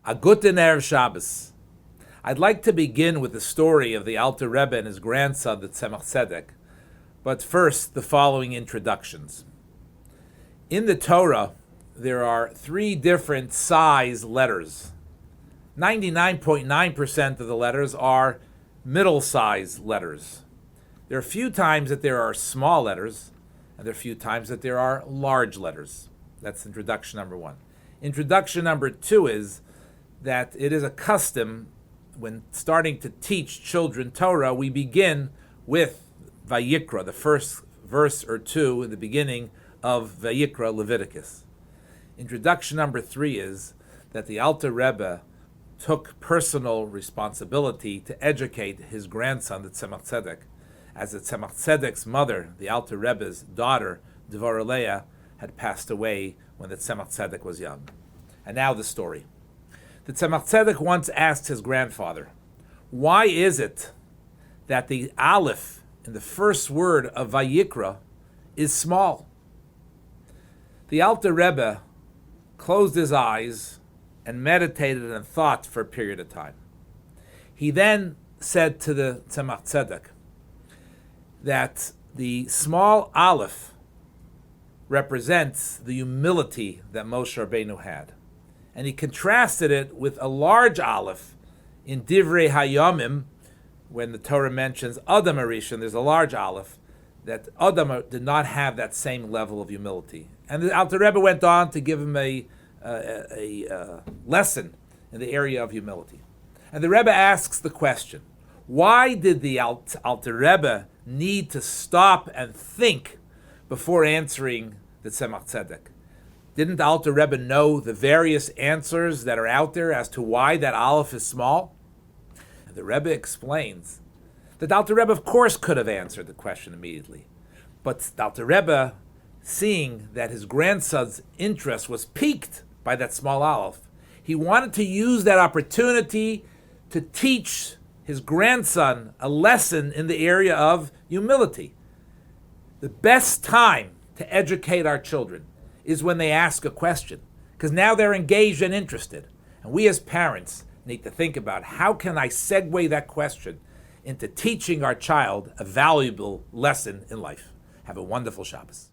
A guten Erev Shabbos. I'd like to begin with the story of the Alter Rebbe and his grandson, the Tzemach Tzedek, but first the following introductions. In the Torah, there are 3 different size letters. 99.9% of the letters are middle-sized letters. There are a few times that there are small letters, and there are a few times that there are large letters. That's introduction number 1. Introduction number 2 is that it is a custom when starting to teach children Torah, we begin with Vayikra, the first verse or 2 in the beginning of Vayikra, Leviticus. Introduction number 3 is that the Alter Rebbe took personal responsibility to educate his grandson, the Tzemach Tzedek, as the Tzemach Tzedek's mother, the Alter Rebbe's daughter, Dvorah Leah, had passed away when the Tzemach Tzedek was young. And now the story. The Tzemach Tzedek once asked his grandfather, why is it that the Aleph in the first word of Vayikra is small? The Alter Rebbe closed his eyes and meditated and thought for a period of time. He then said to the Tzemach Tzedek that the small Aleph represents the humility that Moshe Rabbeinu had. And he contrasted it with a large Aleph in Divrei Hayamim, when the Torah mentions Adam Arishon, there's a large Aleph, that Adam did not have that same level of humility. And the Alter Rebbe went on to give him a lesson in the area of humility. And the Rebbe asks the question, why did the Alter Rebbe need to stop and think before answering the Tzemach Tzedek? Didn't the Alter Rebbe know the various answers that are out there as to why that Aleph is small? And the Rebbe explains that the Alter Rebbe, of course, could have answered the question immediately. But the Alter Rebbe, seeing that his grandson's interest was piqued by that small Aleph, he wanted to use that opportunity to teach his grandson a lesson in the area of humility. The best time to educate our children is when they ask a question, because now they're engaged and interested. And we as parents need to think about, how can I segue that question into teaching our child a valuable lesson in life? Have a wonderful Shabbos.